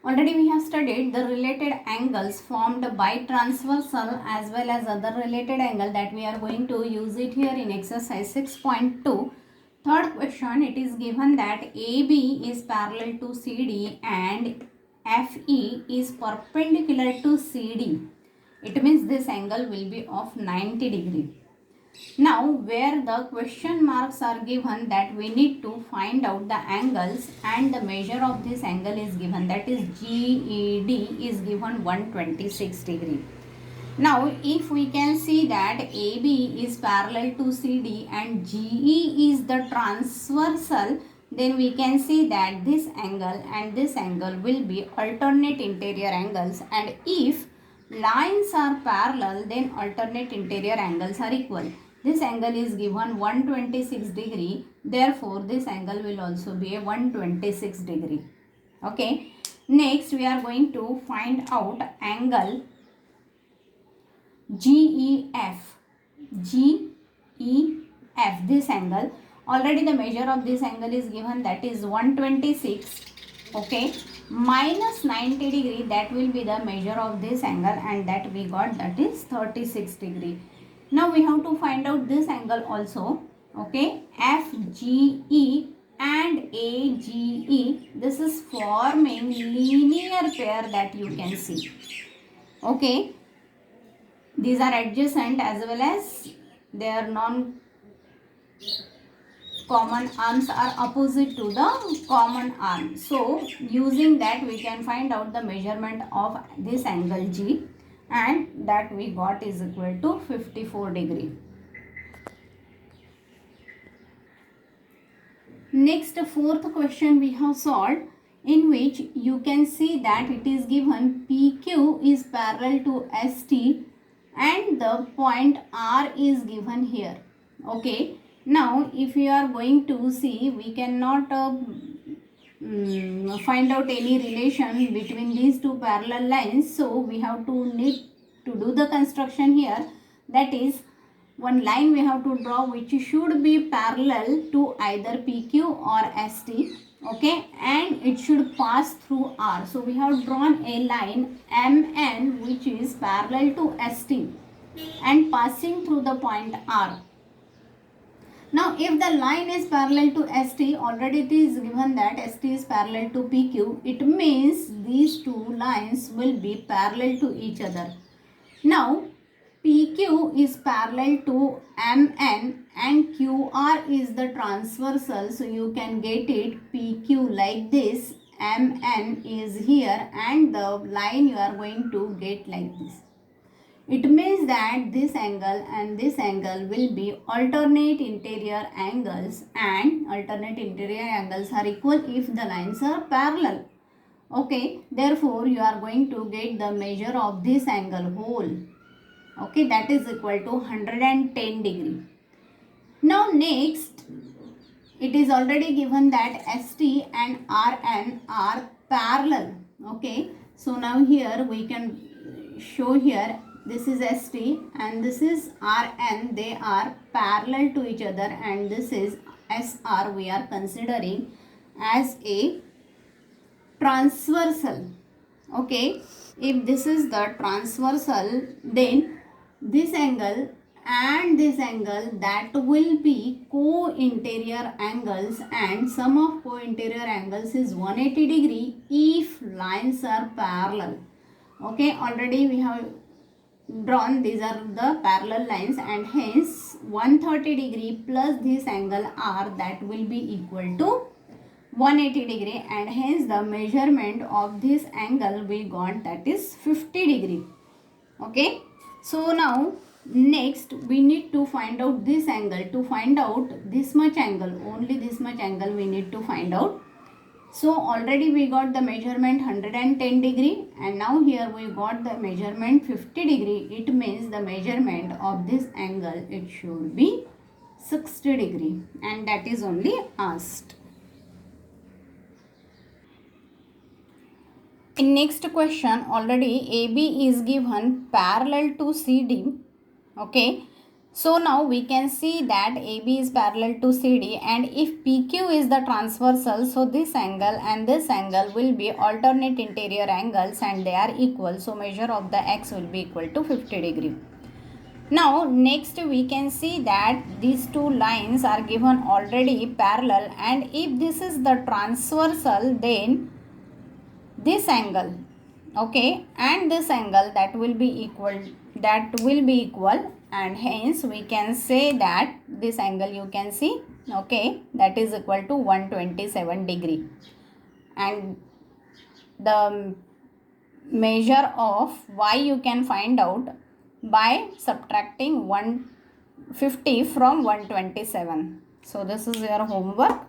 Already we have studied the related angles formed by transversal as well as other related angle that we are going to use it here in exercise 6.2. Third question, it is given that AB is parallel to CD and FE is perpendicular to CD. It means this angle will be of 90 degree. Now, where the question marks are given, that we need to find out the angles, and the measure of this angle is given, that is GED is given 126 degree. Now, if we can see that AB is parallel to CD and GE is the transversal, then we can see that this angle and this angle will be alternate interior angles, and if lines are parallel, then alternate interior angles are equal. This angle is given 126 degree, therefore this angle will also be a 126 degree. Okay, next we are going to find out angle GEF. GEF, this angle, already the measure of this angle is given, that is 126. Okay, minus 90 degree, that will be the measure of this angle, and that we got, that is 36 degree. Now we have to find out this angle also. Okay, FGE and AGE, this is forming linear pair that you can see. Okay, these are adjacent as well as their non-common arms are opposite to the common arm. So using that we can find out the measurement of this angle G, and that we got is equal to 54 degree. Next, fourth question we have solved, in which you can see that it is given PQ is parallel to ST and the point R is given here. Okay, now if you are going to see, we cannot find out any relation between these two parallel lines, so we have to need to do the construction here. That is, one line we have to draw which should be parallel to either PQ or ST. Okay, and it should pass through R. So we have drawn a line MN which is parallel to ST and passing through the point R. Now, if the line is parallel to ST, already it is given that ST is parallel to PQ. It means these two lines will be parallel to each other. Now, PQ is parallel to MN and QR is the transversal. So, you can get it PQ like this. MN is here and the line you are going to get like this. It means that this angle and this angle will be alternate interior angles, and alternate interior angles are equal if the lines are parallel. Okay, therefore you are going to get the measure of this angle whole. Okay, that is equal to 110 degree. Now next, it is already given that ST and RN are parallel. Okay, so now here we can show here, this is ST and this is RN, they are parallel to each other, and this is SR we are considering as a transversal. Okay, if this is the transversal, then this angle and this angle, that will be co-interior angles, and sum of co-interior angles is 180 degree if lines are parallel. Okay, already we have drawn, these are the parallel lines, and hence 130 degree plus this angle R, that will be equal to 180 degree, and hence the measurement of this angle we got, that is 50 degree. Okay, so now next we need to find out this angle. To find out this much angle, only this much angle we need to find out. So already we got the measurement 110 degree, and now here we got the measurement 50 degree. It means the measurement of this angle, it should be 60 degree, and that is only asked. In next question, already AB is given parallel to CD. Okay, So now we can see that AB is parallel to CD, and if PQ is the transversal, so this angle and this angle will be alternate interior angles and they are equal. So measure of the X will be equal to 50 degree. Now next we can see that these two lines are given already parallel, and if this is the transversal, then this angle, okay, and this angle that will be equal, and hence we can say that this angle you can see, okay, that is equal to 127 degree, and the measure of y you can find out by subtracting 150 from 127. So this is your homework.